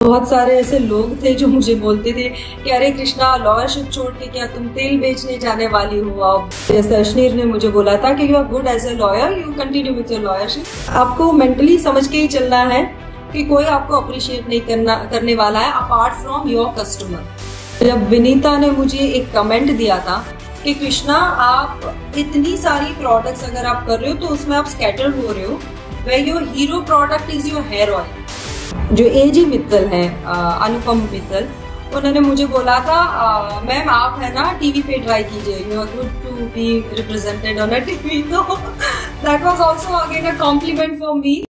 बहुत सारे ऐसे लोग थे जो मुझे बोलते थे कि अरे कृष्णा, लॉयरशिप छोड़ के क्या तुम तेल बेचने जाने वाली हो? अब जैसे अश्नीर ने मुझे बोला था कि you are good as a lawyer, you continue with your lawyership. आपको मेंटली समझ के ही चलना है कि कोई आपको अप्रिशिएट नहीं करने वाला है अपार्ट फ्रॉम योर कस्टमर। जब विनीता ने मुझे एक कमेंट दिया था कि कृष्णा, आप इतनी सारी प्रोडक्ट्स अगर आप कर रहे हो तो उसमें आप स्कैटर हो रहे हो, where your hero product is your hair oil. जो एजी मित्तल हैं, अनुपम मित्तल, उन्होंने मुझे बोला था मैम आप है ना टीवी पे ट्राई कीजिए, you are good to be represented on a TV. तो that was also again a compliment for me.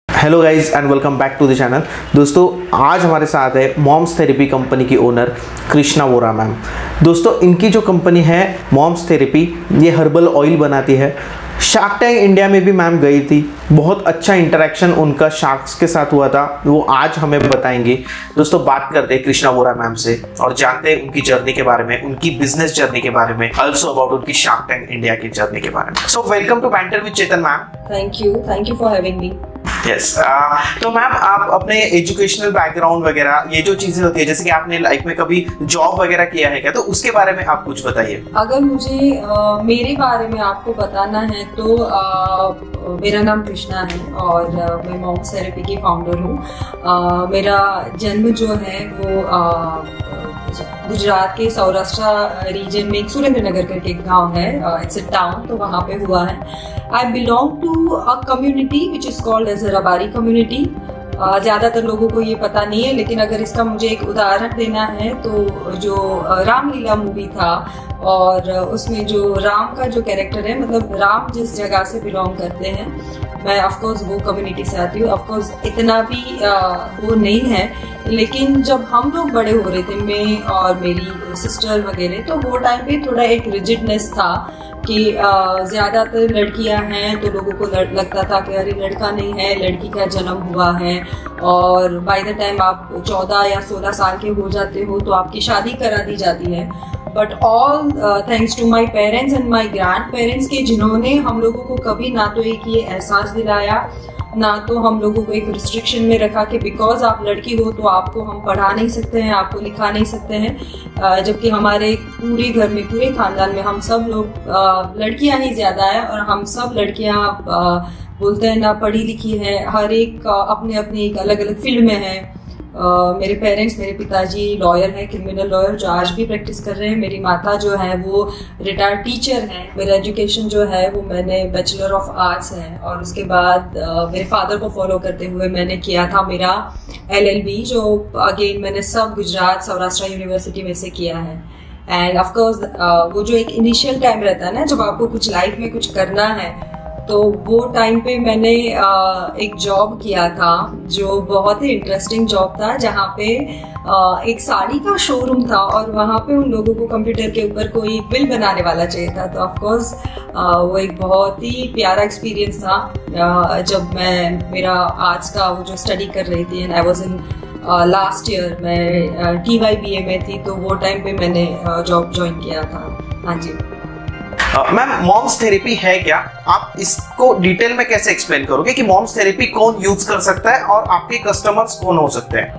Hello guys and welcome back to the channel. दोस्तों, आज हमारे साथ है मॉम्स थेरेपी कंपनी की ओनर कृष्णा वोरा मैम। दोस्तों, इनकी जो कंपनी है मॉम्स थेरेपी, ये हर्बल ऑयल बनाती है। शार्क टैंक इंडिया में भी मैम गई थी, बहुत अच्छा इंटरेक्शन उनका शार्क्स के साथ हुआ था, वो आज हमें बताएंगे। दोस्तों, बात करते हैं कृष्णा वोरा मैम से और जानते हैं उनकी जर्नी के बारे में, उनकी बिजनेस जर्नी के बारे में, ऑल्सो अबाउट उनकी शार्क टैंक इंडिया की जर्नी के बारे में। So welcome to Banter with Chetan ma'am. Thank you for having me. Yes, तो मैम आप अपने एजुकेशनल बैकग्राउंड वगैरह, ये जो चीजें होती है, जैसे कि आपने लाइफ में कभी जॉब वगैरह किया है क्या, तो उसके बारे में आप कुछ बताइए। अगर मुझे मेरे बारे में आपको बताना है तो मेरा नाम कृष्णा है और मैं मॉम्स थेरेपी की फाउंडर हूँ। मेरा जन्म जो है वो गुजरात के सौराष्ट्र रीजन में एक सुरेंद्रनगर करके एक गांव है, इट्स अ टाउन, तो वहाँ पे हुआ है। I belong to a community which is called as a Rabari community. ज़्यादातर लोगों को ये पता नहीं है, लेकिन अगर इसका मुझे एक उदाहरण देना है तो जो रामलीला मूवी था और उसमें जो राम का जो कैरेक्टर है, मतलब राम जिस जगह से बिलोंग करते हैं, मैं ऑफकोर्स वो कम्युनिटी से आती हूँ। ऑफकोर्स इतना भी वो नहीं है, लेकिन जब हम लोग बड़े हो रहे थे, मैं और मेरी सिस्टर वगैरह, तो वो टाइम पे थोड़ा एक रिजिडनेस था कि ज़्यादातर लड़कियां हैं तो लोगों को लगता था कि अरे लड़का नहीं है, लड़की का जन्म हुआ है, और बाय द टाइम आप 14 या 16 साल के हो जाते हो तो आपकी शादी करा दी जाती है। But all thanks to my parents and my grandparents के, जिन्होंने हम लोगों को कभी ना तो एक ये एहसास दिलाया, ना तो हम लोगों को एक रिस्ट्रिक्शन में रखा कि बिकॉज आप लड़की हो तो आपको हम पढ़ा नहीं सकते हैं, आपको लिखा नहीं सकते हैं। जबकि हमारे पूरे घर में, पूरे खानदान में हम सब लोग लड़कियां ही ज्यादा है, और हम सब लड़कियां बोलते हैं ना पढ़ी लिखी है, हर एक अपने अपने एक अलग अलग फील्ड में है। मेरे पेरेंट्स, मेरे पिताजी लॉयर हैं, क्रिमिनल लॉयर, जो आज भी प्रैक्टिस कर रहे हैं। मेरी माता जो है वो रिटायर्ड टीचर है। मेरा एजुकेशन जो है वो मैंने बैचलर ऑफ आर्ट्स है, और उसके बाद मेरे फादर को फॉलो करते हुए मैंने किया था मेरा LLB, जो अगेन मैंने सब गुजरात सौराष्ट्र यूनिवर्सिटी में से किया है। एंड ऑफकोर्स वो जो एक इनिशियल टाइम रहता है ना, जब आपको कुछ लाइफ में कुछ करना है, तो वो टाइम पे मैंने एक जॉब किया था जो बहुत ही इंटरेस्टिंग जॉब था, जहाँ पे एक साड़ी का शोरूम था और वहाँ पे उन लोगों को कंप्यूटर के ऊपर कोई बिल बनाने वाला चाहिए था। तो ऑफकोर्स वो एक बहुत ही प्यारा एक्सपीरियंस था। जब मैं मेरा आर्ट्स का वो जो स्टडी कर रही थी, and I was in last year, मैं TYBA में थी, तो वो टाइम पे मैंने जॉब ज्वाइन किया था। हाँ जी मैम, मॉम्स थेरेपी है क्या? आप इसको डिटेल में कैसे एक्सप्लेन करोगे कि मॉम्स थेरेपी कौन यूज कर सकता है और आपके कस्टमर्स कौन हो सकते हैं?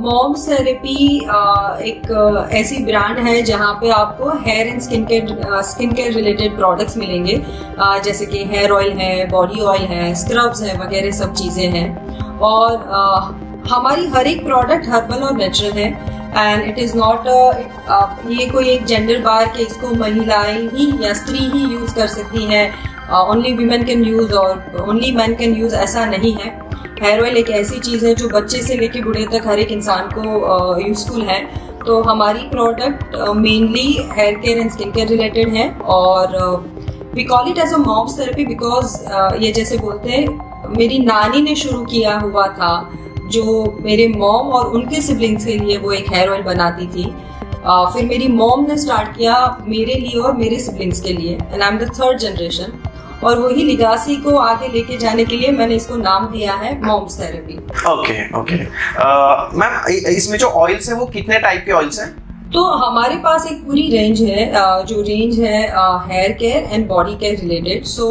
मॉम्स थेरेपी एक ऐसी ब्रांड है जहाँ पे आपको hair and skin care related products मिलेंगे, जैसे कि हेयर ऑयल है, बॉडी ऑयल है, स्क्रब्स है, वगैरह सब चीजें हैं। और हमारी हर एक प्रोडक्ट हर्बल और नेचुरल है, एंड इट इज नॉट ये कोई एक जेंडर बार के इसको महिलाएं ही या स्त्री ही यूज कर सकती हैं, ओनली वीमेन कैन यूज और ओनली मैन कैन यूज, ऐसा नहीं है। हेयर ऑयल एक ऐसी चीज है जो बच्चे से लेके बूढ़े तक हर एक इंसान को यूजफुल है। तो हमारी product mainly hair care and skin care related है, और we call it as a mom's therapy because ये जैसे बोलते हैं मेरी नानी ने शुरू किया हुआ था, जो मेरे मॉम और उनके सिबलिंग्स के लिए वो एक हेयर ऑयल बनाती थी। फिर मेरी मॉम ने स्टार्ट किया मेरे लिए और मेरे सिबलिंग्स के लिए, and I am the third generation, और वही लिगासी को आगे लेके जाने के लिए मैंने इसको नाम दिया है मॉम्स थेरेपी। ओके मैम, इसमें जो ऑयल्स है वो कितने टाइप के ऑयल्स हैं? तो हमारे पास एक पूरी रेंज है, जो रेंज है hair care and body care related. So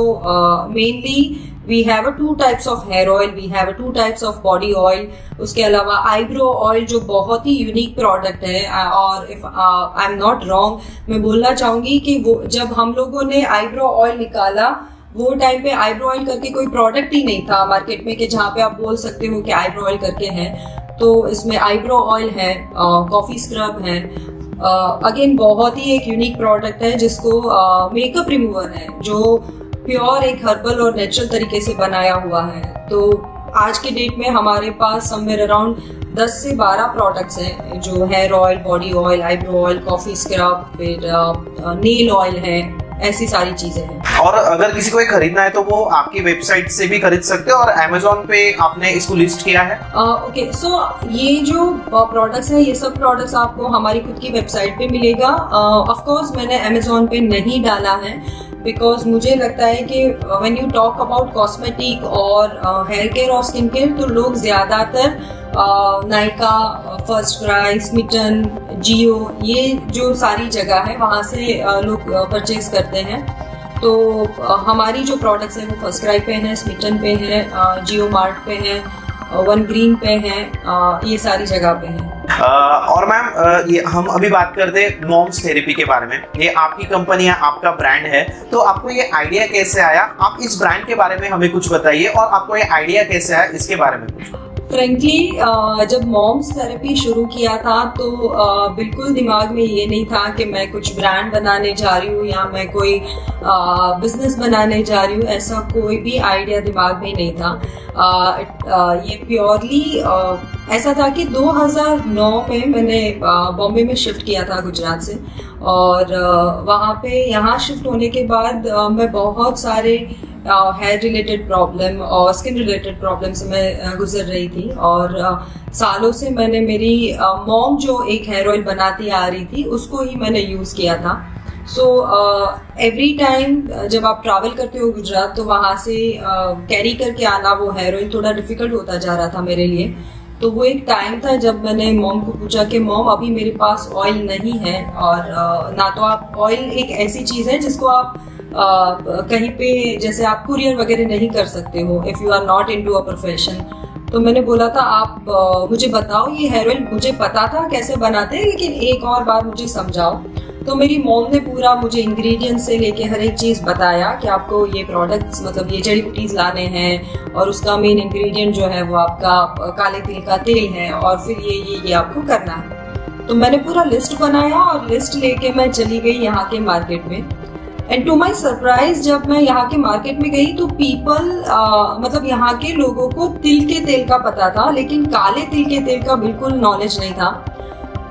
mainly we have 2 types of hair oil, we have 2 types of body oil. उसके अलावा आईब्रो ऑयल जो बहुत ही यूनिक प्रोडक्ट है. और if I am not wrong, मैं बोलना चाहूंगी कि वो जब हम लोगों ने आईब्रो ऑयल निकाला वो टाइम पे आईब्रो ऑयल करके कोई प्रोडक्ट ही नहीं था मार्केट में कि जहाँ पे आप बोल सकते हो कि आईब्रो ऑयल करके है. तो इसमें आईब्रो ऑयल है, कॉफी स्क्रब है. अगेन बहुत ही एक यूनिक प्रोडक्ट है जिसको मेकअप रिमूवर है जो प्योर एक हर्बल और नेचुरल तरीके से बनाया हुआ है. तो आज के डेट में हमारे पास समवेयर अराउंड 10 से 12 प्रोडक्ट्स हैं जो hair oil, body oil, eyebrow oil, coffee scrub, फिर नेल ऑयल है, ऐसी सारी चीजें हैं. और अगर किसी को खरीदना है तो वो आपकी वेबसाइट से भी खरीद सकते हैं और अमेज़न पे आपने इसको लिस्ट किया है. ओके, सो ये जो प्रोडक्ट्स है ये सब प्रोडक्ट्स आपको हमारी खुद की वेबसाइट पे मिलेगा. ऑफ कोर्स मैंने अमेज़न पे नहीं डाला है बिकॉज मुझे लगता है कि when you talk about cosmetic और हेयर केयर और स्किन केयर तो लोग ज्यादातर नायका, फर्स्ट क्राई, स्मिटन, जियो, ये जो सारी जगह है वहां से लोग परचेज करते हैं. तो हमारी जो प्रोडक्ट्स हैं वो फर्स्ट क्राई पे हैं, स्मिटन पे हैं, जियो मार्ट पे हैं, वन ग्रीन पे हैं, ये सारी जगह पे हैं. और मैम ये हम अभी बात करते हैं मॉम्स थेरेपी के बारे में. ये आपकी कंपनी है, आपका ब्रांड है, तो आपको ये आइडिया कैसे आया? आप इस ब्रांड के बारे में हमें कुछ बताइए और आपको ये आइडिया कैसे आया इसके बारे में कुछ. फ्रेंकली जब मॉम्स थेरेपी शुरू किया था तो बिल्कुल दिमाग में ये नहीं था कि मैं कुछ ब्रांड बनाने जा रही हूँ या मैं कोई बिजनेस बनाने जा रही हूँ. ऐसा कोई भी आइडिया दिमाग में नहीं था. ये प्योरली ऐसा था कि 2009 में मैंने बॉम्बे में शिफ्ट किया था गुजरात से. और वहाँ पे यहाँ शिफ्ट होने के बाद मैं बहुत सारे हेयर रिलेटेड प्रॉब्लम और स्किन रिलेटेड प्रॉब्लम से मैं गुजर रही थी. और सालों से मैंने मेरी मॉम जो एक हेयर ऑयल बनाती आ रही थी उसको ही मैंने यूज किया था. सो एवरी टाइम जब आप ट्रैवल करते हो गुजरात तो वहां से कैरी करके आना वो हेयर ऑयल थोड़ा डिफिकल्ट होता जा रहा था मेरे लिए. तो वो एक टाइम था जब मैंने मॉम को पूछा कि मॉम अभी मेरे पास ऑयल नहीं है और ना तो आप ऑयल एक ऐसी चीज है जिसको आप कहीं पे जैसे आप कुरियर वगैरह नहीं कर सकते हो if you are not into a profession. तो मैंने बोला था आप मुझे बताओ ये हेयर ऑयल मुझे पता था कैसे बनाते हैं लेकिन एक और बार मुझे समझाओ. तो मेरी मॉम ने पूरा मुझे इंग्रेडिएंट्स से लेके हर एक चीज बताया कि आपको ये प्रोडक्ट्स मतलब ये जड़ी बूटीज लाने हैं और उसका मेन इंग्रेडिएंट जो है वो आपका काले तिल का तेल है और फिर ये आपको करना है. तो मैंने पूरा लिस्ट बनाया और लिस्ट लेके मैं चली गई यहाँ के मार्केट में. एंड टू माई सरप्राइज जब मैं यहाँ के मार्केट में गई तो पीपल मतलब यहाँ के लोगों को तिल के तेल का पता था लेकिन काले तिल के तेल का बिल्कुल नॉलेज नहीं था.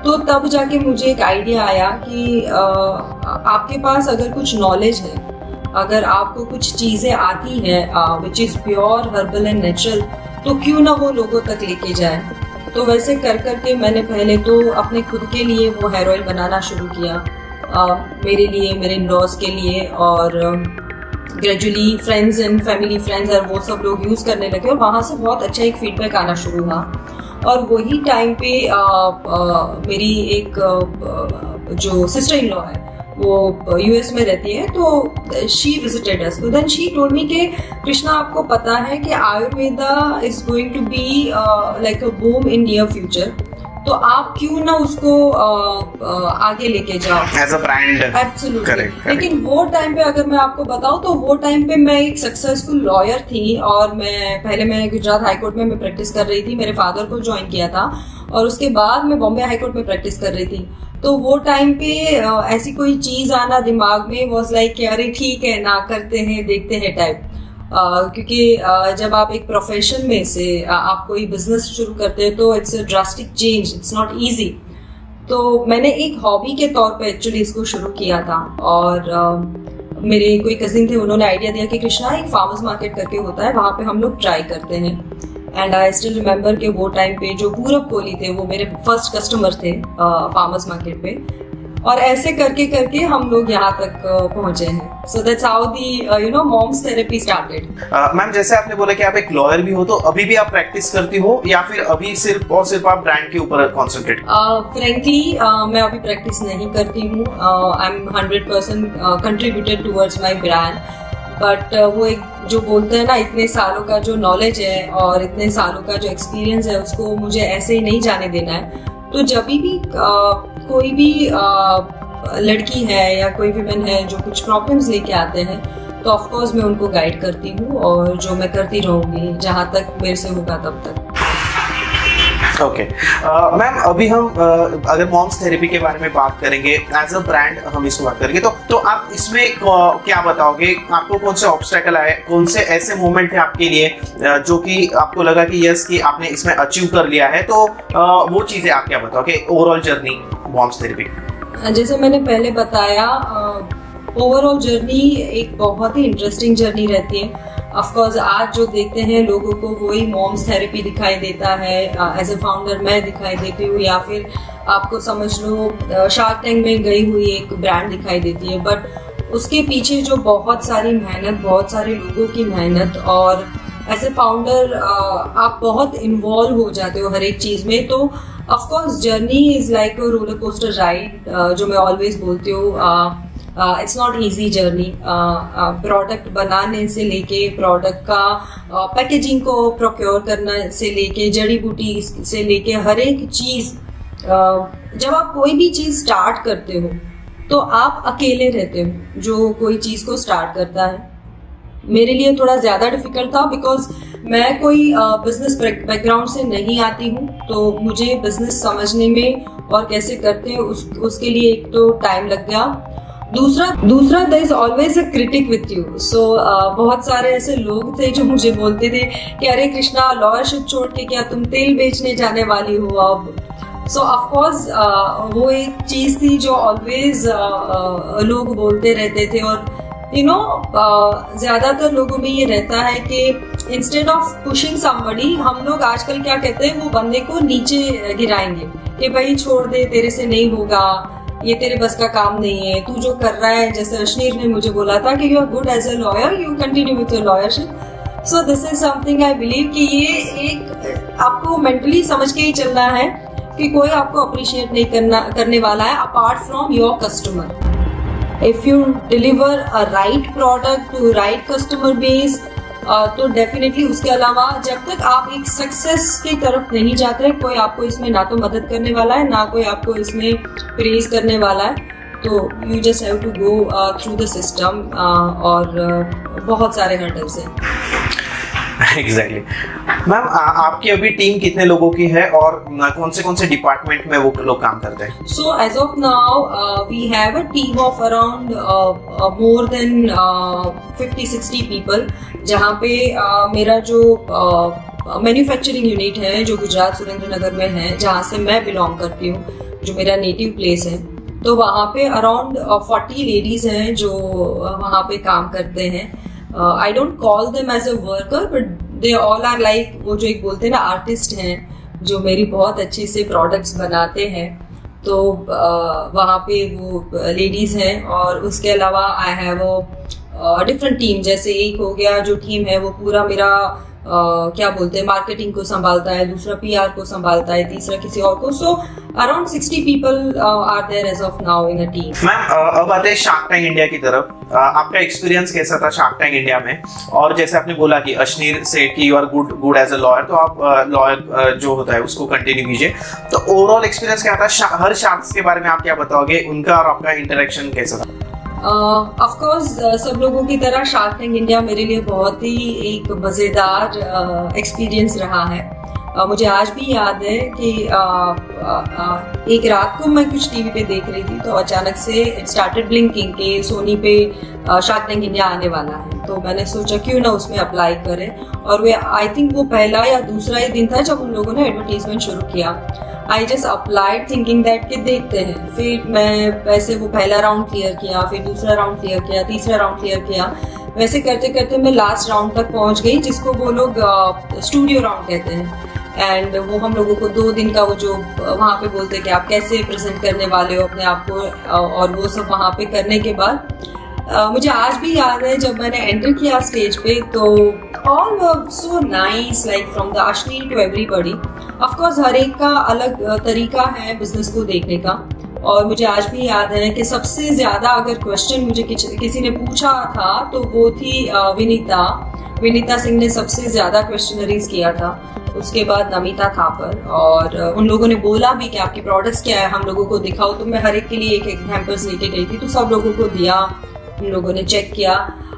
तो तब जाके मुझे एक आइडिया आया कि आपके पास अगर कुछ नॉलेज है, अगर आपको कुछ चीजें आती हैं which is pure herbal and natural, तो क्यों ना वो लोगों तक लेके जाए. तो वैसे कर करके मैंने पहले तो अपने खुद के लिए वो हेयर ऑयल बनाना शुरू किया, मेरे लिए, मेरे इन-लॉज के लिए. और gradually friends and family friends और वो सब लोग यूज करने लगे और वहां से बहुत अच्छा एक फीडबैक आना शुरू हुआ. और वही टाइम पे मेरी एक जो सिस्टर इन लॉ है वो यूएस में रहती है तो शी विजिटेड अस. तो देन शी टोल्ड मी कि कृष्णा आपको पता है कि Ayurveda is going to be like a boom in near future, तो आप क्यों ना उसको आगे लेके जाओ एज अ ब्रांड. एब्सोल्युटली. लेकिन वो टाइम पे अगर मैं आपको बताऊं तो वो टाइम पे मैं एक सक्सेसफुल लॉयर थी और मैं गुजरात हाई कोर्ट में प्रैक्टिस कर रही थी. मेरे फादर को ज्वाइन किया था और उसके बाद मैं बॉम्बे हाई कोर्ट में प्रैक्टिस कर रही थी. तो वो टाइम पे ऐसी कोई चीज आना दिमाग में वॉज लाइक कि अरे ठीक है ना करते हैं देखते हैं टाइप. क्योंकि जब आप एक प्रोफेशन में से आप कोई बिजनेस शुरू करते हैं तो it's a drastic change, it's not easy. तो मैंने एक हॉबी के तौर पे एक्चुअली इसको शुरू किया था. और मेरे कोई कजिन थे, उन्होंने आइडिया दिया कि कृष्णा एक फार्मर्स मार्केट करके होता है, वहां पे हम लोग ट्राई करते हैं. एंड आई स्टिल रिमेम्बर कि वो टाइम पे जो पूरब कोहली थे वो मेरे फर्स्ट कस्टमर थे फार्मर्स मार्केट पे. और ऐसे करके करके हम लोग यहाँ तक पहुंचे हैं। So that's how the mom's therapy started. Ma'am, जैसे आपने बोला कि आप एक लॉयर भी हो, तो अभी भी आप प्रैक्टिस करती हो या फिर अभी सिर्फ और सिर्फ आप ब्रांड के ऊपर कॉन्सेंट्रेट? फ्रेंकली मैं अभी प्रैक्टिस नहीं करती हूँ। I am 100% contributed towards my brand, but वो एक जो बोलते हैं ना, इतने सालों का जो नॉलेज है और इतने सालों का जो एक्सपीरियंस है उसको मुझे ऐसे ही नहीं जाने देना है। तो जब भी कोई भी लड़की है या कोई विमेन है जो कुछ प्रॉब्लम्स लेके आते हैं, तो ऑफ कोर्स मैं उनको गाइड करती हूँ और जो मैं करती रहूंगी जहाँ तक मेरे से होगा तब तक। ओके मैम, अभी हम अगर मॉम्स थेरेपी के बारे में बात करेंगे, एज अ ब्रांड हम इसको बात करेंगे, तो आप इसमें क्या बताओगे? आपको कौन से ऑब्स्टेकल आए, कौन से ऐसे मोमेंट थे आपके लिए जो कि आपको लगा कि यस कि आपने इसमें अचीव कर लिया है, तो वो चीजें आप क्या बताओगे ओवरऑल जर्नी मॉम्स थेरेपी? जैसे मैंने पहले बताया, ओवरऑल जर्नी एक बहुत ही इंटरेस्टिंग जर्नी रहती है। ऑफकोर्स आज जो देखते हैं लोगों को वही मॉम्स थेरेपी दिखाई देता है, एज ए फाउंडर मैं दिखाई देती हूँ, या फिर आपको समझ लो शार्क टैंक में गई हुई एक ब्रांड दिखाई देती है। बट उसके पीछे जो बहुत सारी मेहनत, बहुत सारे लोगों की मेहनत, और एज ए फाउंडर आप बहुत इन्वॉल्व हो जाते हो हर एक चीज में। तो of course journey is like a roller coaster ride, जो मैं ऑलवेज बोलती हूँ। It's not easy journey. Product बनाने से लेके प्रोडक्ट का पैकेजिंग को प्रोक्योर करना से लेके जड़ी बूटी से लेके हर एक चीज, जब आप कोई भी चीज स्टार्ट करते हो तो आप अकेले रहते हो जो कोई चीज को स्टार्ट करता है। मेरे लिए थोड़ा ज्यादा डिफिकल्ट था बिकॉज मैं कोई बिजनेस बैकग्राउंड से नहीं आती हूँ, तो मुझे बिजनेस समझने में और कैसे करते हैं उसके लिए एक तो टाइम लग गया। दूसरा there is always a critic with you. So बहुत सारे ऐसे लोग थे जो मुझे बोलते थे कि अरे कृष्णा, लॉयरशिप छोड़ के क्या तुम तेल बेचने जाने वाली हो अब? सो ऑफकोर्स वो एक चीज थी जो ऑलवेज लोग बोलते रहते थे। और ज्यादातर लोगों में ये रहता है कि इंस्टेड ऑफ पुशिंग समबडी, हम लोग आजकल क्या कहते हैं, वो बंदे को नीचे गिराएंगे कि भाई छोड़ दे, तेरे से नहीं होगा, ये तेरे बस का काम नहीं है, तू जो कर रहा है। जैसे अश्नीर ने मुझे बोला था कि you are good as a lawyer, you continue with your lawyership. So this is something I believe कि ये एक आपको मेंटली समझ के ही चलना है कि कोई आपको अप्रिशिएट नहीं करने वाला है apart from your customer. If you deliver a right product to right customer base, तो डेफिनेटली उसके अलावा जब तक आप एक सक्सेस की तरफ नहीं जाते, कोई आपको इसमें ना तो मदद करने वाला है, ना कोई आपको इसमें प्रेज करने वाला है। तो you just have to go through the system, और बहुत सारे हर्डल्स हैं। एग्जैक्टली मैम, आपकी अभी टीम कितने लोगों की है और कौन से डिपार्टमेंट में वो लोग काम करते हैं? So as of now we have a team of around more than 50-60 people, जहाँ पे मेरा जो मैन्युफैक्चरिंग यूनिट है जो गुजरात सुरेंद्रनगर में है, जहाँ से मैं बिलोंग करती हूँ, जो मेरा नेटिव प्लेस है, तो वहाँ पे अराउंड 40 लेडीज हैं जो वहाँ पे काम करते हैं। I don't call them as a worker, but they all are like, वो जो एक बोलते हैं ना, आर्टिस्ट हैं जो मेरी बहुत अच्छे से प्रोडक्ट्स बनाते हैं। तो वहाँ पे वो लेडीज हैं, और उसके अलावा I have a different team. जैसे एक हो गया जो टीम है वो पूरा मेरा क्या बोलते हैं, मार्केटिंग को संभालता है, दूसरा PR को संभालता है, तीसरा किसी और को। So around 60 people are there as of now in a team. Ma'am, अब आते हैं शार्क टैंक इंडिया की तरफ। आपका एक्सपीरियंस कैसा था शार्क टैंक इंडिया में? और जैसे आपने बोला कि अश्नीर से कि you are good as a lawyer, तो आप लॉयर जो होता है उसको कंटिन्यू कीजिए। तो ओवरऑल एक्सपीरियंस क्या था? हर शार्क्स के बारे में आप क्या बताओगे, उनका और आपका इंटरेक्शन कैसा था? ऑफ कोर्स सब लोगों की तरह शार्क टैंक इंडिया मेरे लिए बहुत ही एक मजेदार एक्सपीरियंस रहा है। मुझे आज भी याद है कि एक रात को मैं कुछ टीवी पे देख रही थी, तो अचानक से इट स्टार्टेड ब्लिंकिंग के सोनी पे शार्क टैंक इंडिया आने वाला है। तो मैंने सोचा क्यों ना उसमें अप्लाई करें, और वे आई थिंक वो पहला या दूसरा ही दिन था जब उन लोगों ने एडवर्टीजमेंट शुरू किया। I just applied thinking that कि देखते हैं। फिर मैं वैसे वो पहला राउंड क्लियर किया, फिर दूसरा राउंड क्लियर किया, तीसरा राउंड क्लियर किया। वैसे करते करते मैं लास्ट राउंड तक पहुंच गई, जिसको वो लोग स्टूडियो राउंड कहते हैं। एंड वो हम लोगों को 2 दिन का वो जो वहाँ पे बोलते कि आप कैसे प्रेजेंट करने वाले हो अपने आप को, और वो सब वहाँ पे करने के बाद मुझे आज भी याद है जब मैंने एंटर किया स्टेज पे, तो all were so nice, like from the Ashneer to everybody. Of course हर एक का अलग तरीका है बिजनेस को देखने का, और मुझे आज भी याद है कि सबसे ज्यादा अगर क्वेश्चन मुझे किसी ने पूछा था तो वो थी विनीता सिंह ने सबसे ज्यादा क्वेश्चनरीज किया था। उसके बाद नमिता थापर, और उन लोगों ने बोला भी कि आपके प्रोडक्ट्स क्या है, हम लोगों को दिखाओ। तो मैं हर एक के लिए एक एग्जाम्पल्स लेके गई थी, तो सब लोगों को दिया, उन लोगों ने चेक किया।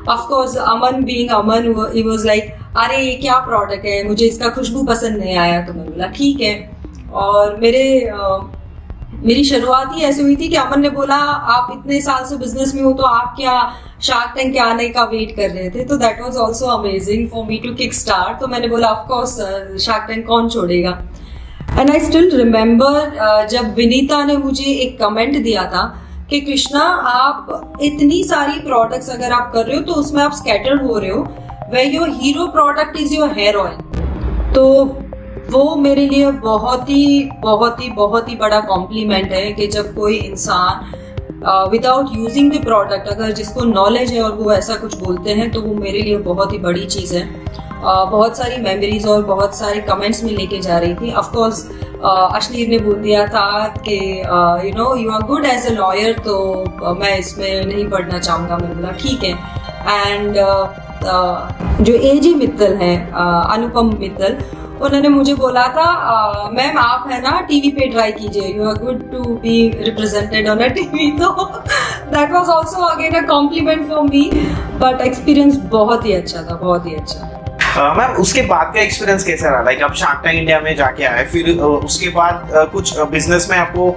Of course Aman being Aman, he was like अरे ये क्या प्रोडक्ट है, मुझे इसका खुशबू पसंद नहीं आया। तो मैं बोला ठीक है। और मेरी शुरुआत ही ऐसी हुई थी कि अमन ने बोला आप इतने साल से बिजनेस में हो तो आप क्या शार्क टैंक के आने का वेट कर रहे थे। तो that was also amazing for me to kick start. तो मैंने बोला ऑफ कोर्स शार्क टैंक कौन छोड़ेगा। एंड आई स्टिल रिमेम्बर जब विनीता ने मुझे एक कमेंट दिया था कि कृष्णा आप इतनी सारी प्रोडक्ट्स अगर आप कर रहे हो तो उसमें आप स्कैटर्ड हो रहे हो, where your hero product is your hair oil. तो वो मेरे लिए बहुत ही बड़ा कॉम्प्लीमेंट है कि जब कोई इंसान विदाउट यूजिंग द प्रोडक्ट, अगर जिसको नॉलेज है और वो ऐसा कुछ बोलते हैं, तो वो मेरे लिए बहुत ही बड़ी चीज है। बहुत सारी मेमोरीज और बहुत सारे कमेंट्स में लेके जा रही थी। ऑफ कोर्स अश्नीर ने बोल दिया था कि you are good as a lawyer, तो मैं इसमें नहीं पढ़ना चाहूंगा। मैंने बोला ठीक है। एंड जो एजी मित्तल है, अनुपम मित्तल, उन्होंने मुझे बोला था मैम आप है ना टीवी पे ट्राई कीजिए, you are good to be represented on a TV. तो that was also again a compliment for me, but experience बहुत ही अच्छा था, बहुत ही अच्छा। मैम उसके बाद का एक्सपीरियंस कैसा रहा? लाइक आप शार्क टैंक इंडिया में जाके आए, फिर उसके बाद कुछ बिजनेस में आपको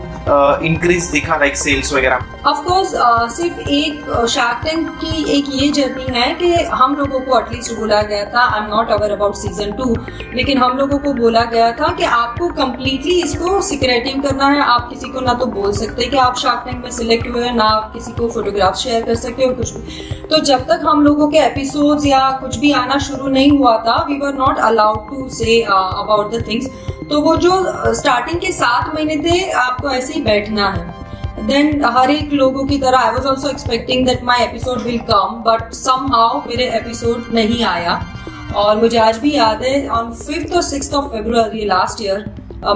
इंक्रीज दिखा, लाइक सेल्स वगैरह? ऑफ कोर्स सिर्फ एक शार्क टैंक की एक ये जर्नी है कि हम लोगों को एटलीस्ट बोला गया था, I am not aware about season 2, लेकिन हम लोगों को बोला गया था कि आपको कम्प्लीटली इसको सिक्रेटिव करना है। आप किसी को ना तो बोल सकते कि आप शार्क टैंक में सिलेक्ट हुए हैं, ना आप किसी को फोटोग्राफ शेयर कर सकते हो कुछ भी। तो जब तक हम लोगों के एपिसोड्स या कुछ भी आना शुरू नहीं हुआ था, we were not allowed to say about the things. तो वो जो स्टार्टिंग के 7 महीने थे आपको ऐसे ही बैठना है। देन हर एक लोगों की तरह I was also expecting that my episode will come, but somehow मेरे एपिसोड नहीं आया। और मुझे आज भी याद है ऑन 5th और 6th of February last year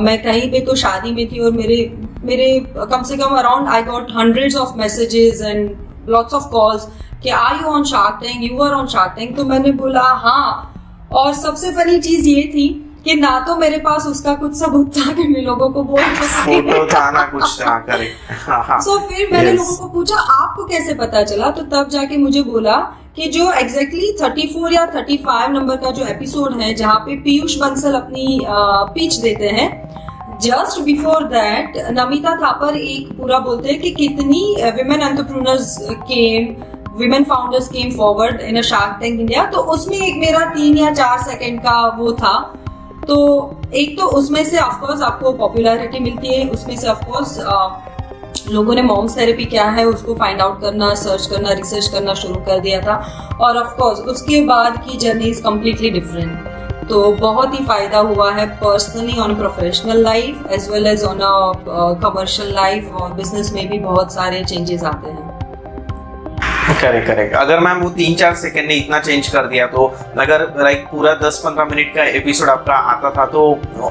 मैं कहीं पे तो शादी में थी, और मेरे कम से कम around I got hundreds of messages and lots of calls कि are you on Shark Tank, you are on Shark Tank. तो मैंने बोला हाँ। और सबसे फनी चीज ये थी कि ना तो मेरे पास उसका कुछ सबूत था कि मैं लोगों को बोल फोटो था ना कुछ था करे। सो फिर मैंने लोगों को पूछा आपको कैसे पता चला, तो तब जाके मुझे बोला कि जो एग्जैक्टली 34 या 35 नंबर का जो एपिसोड है जहाँ पे पीयूष बंसल अपनी पिच देते हैं, just before that Namita Thapar एक पूरा बोलते हैं कि कितनी women entrepreneurs women founders came forward in a shark Tank India. तो उसमें एक मेरा 3 या 4 सेकंड का वो था। तो एक तो उसमें से ऑफकोर्स आपको पॉपुलैरिटी मिलती है, उसमें से ऑफकोर्स लोगों ने मॉम्स थेरेपी क्या है उसको फाइंड आउट करना, सर्च करना, रिसर्च करना शुरू कर दिया था। और ऑफकोर्स उसके बाद की जर्नी इज कम्प्लीटली डिफरेंट। तो बहुत ही फायदा हुआ है personally on professional life as well as on a commercial life, और बिजनेस में भी बहुत सारे चेंजेस आते हैं। करेक्ट। अगर मैम वो 3-4 सेकंड ने इतना चेंज कर दिया, तो अगर लाइक पूरा 10-15 मिनट का एपिसोड आपका आता था तो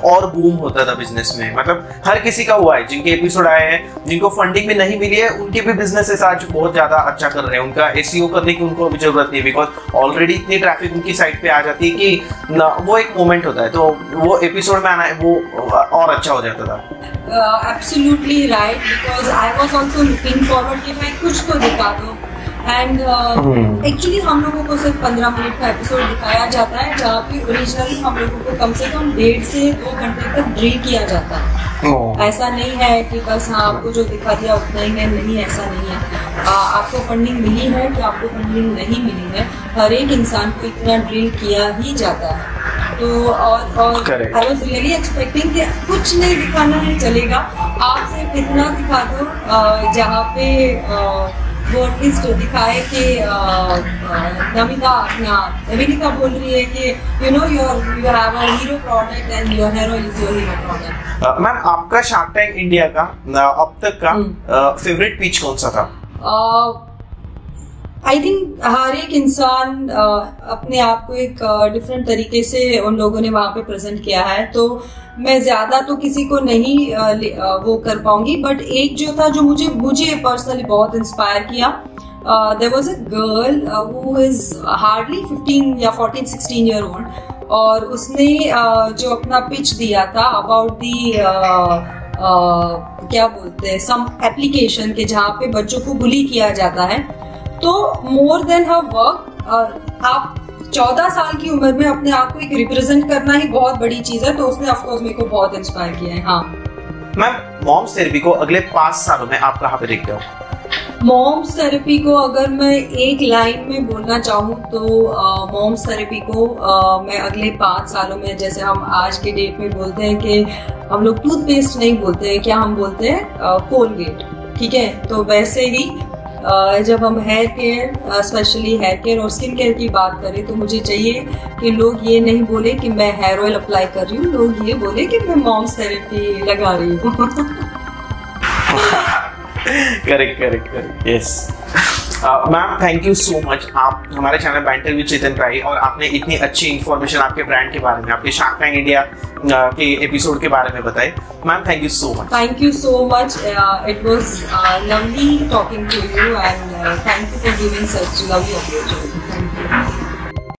और बूम होता था बिजनेस में। मतलब हर किसी का हुआ है, जिनके एपिसोड आए हैं, जिनको फंडिंग भी नहीं मिली है, उनके भी बिजनेसेस आज बहुत ज्यादा अच्छा कर रहे हैं। उनका एसईओ करने की उनको अभी जरूरत नहीं, बिकॉज ऑलरेडी इतनी ट्रैफिक उनकी साइट पे आ जाती है कि वो एक मोमेंट होता है, तो वो एपिसोड में आना है वो और अच्छा हो जाता था। Absolutely right, because I was also looking forward कि मैं कुछ तो दिखा दूं। एंड एक्चुअली हम लोगों को सिर्फ 15 मिनट का एपिसोड दिखाया जाता है, जहाँ पे ओरिजिनली हम लोगों को कम से कम 1.5 से 2 घंटे तक ड्रिल किया जाता है। ऐसा नहीं है कि बस हाँ आपको जो दिखा दिया उतना ही है, नहीं ऐसा नहीं है। आपको फंडिंग मिली है कि आपको फंडिंग नहीं मिली है, हर एक इंसान को इतना ड्रिल किया ही जाता है। तो और आई वॉज रियली एक्सपेक्टिंग कि कुछ नहीं दिखाना है चलेगा, आप सिर्फ इतना दिखा दो जहाँ पे वो एटलीस्ट दिखाए कि नमिता बोल रही है कि you have a hero product and your hero is your hero product. Ma'am, आपका शार्क टैंक इंडिया का अब तक का फेवरेट पिच कौन सा था? आई थिंक हर एक इंसान अपने आप को एक डिफरेंट तरीके से उन लोगों ने वहां पे प्रेजेंट किया है, तो मैं ज्यादा तो किसी को नहीं वो कर पाऊंगी, बट एक जो था जो मुझे पर्सनली बहुत इंस्पायर किया, there was a girl who is hardly 15 या 14-16 ईयर ओल्ड, और उसने जो अपना पिच दिया था अबाउट दी क्या बोलते हैं सम एप्लीकेशन के जहाँ पे बच्चों को बुली किया जाता है, तो मोर देन हर वर्क आप 14 साल की उम्र में अपने आप को एक रिप्रेजेंट करना ही बहुत बड़ी चीज है, तो उसने ऑफ कोर्स मेरे को बहुत इंस्पायर किया है। हाँ मैम, मॉम्स थेरेपी को अगले 5 सालों में आप कहाँ पे देखते हो? मॉम्स थेरेपी को अगर मैं एक लाइन में बोलना चाहूँ तो मॉम्स थेरेपी को मैं अगले 5 सालों में, जैसे हम आज के डेट में बोलते हैं कि हम लोग टूथपेस्ट नहीं बोलते हैं, क्या हम बोलते हैं कोलगेट, ठीक है, तो वैसे ही जब हम hair care, specially hair care और स्किन केयर की बात करें, तो मुझे चाहिए कि लोग ये नहीं बोले कि मैं हेयर ऑयल अप्लाई कर रही हूँ, लोग ये बोले कि मैं मॉम्स थेरेपी लगा रही हूँ। Correct, yes. Ma'am, thank you so much, आप हमारे चैनल बैंटर विद चेतन पे आई और आपने इतनी अच्छी इन्फॉर्मेशन आपके ब्रांड के बारे में, आपके शार्क टैंक इंडिया के एपिसोड के बारे में बताए। Ma'am, thank you so much. Thank you so much, it was lovely talking to you and thank you for giving such lovely opportunity. Thank you.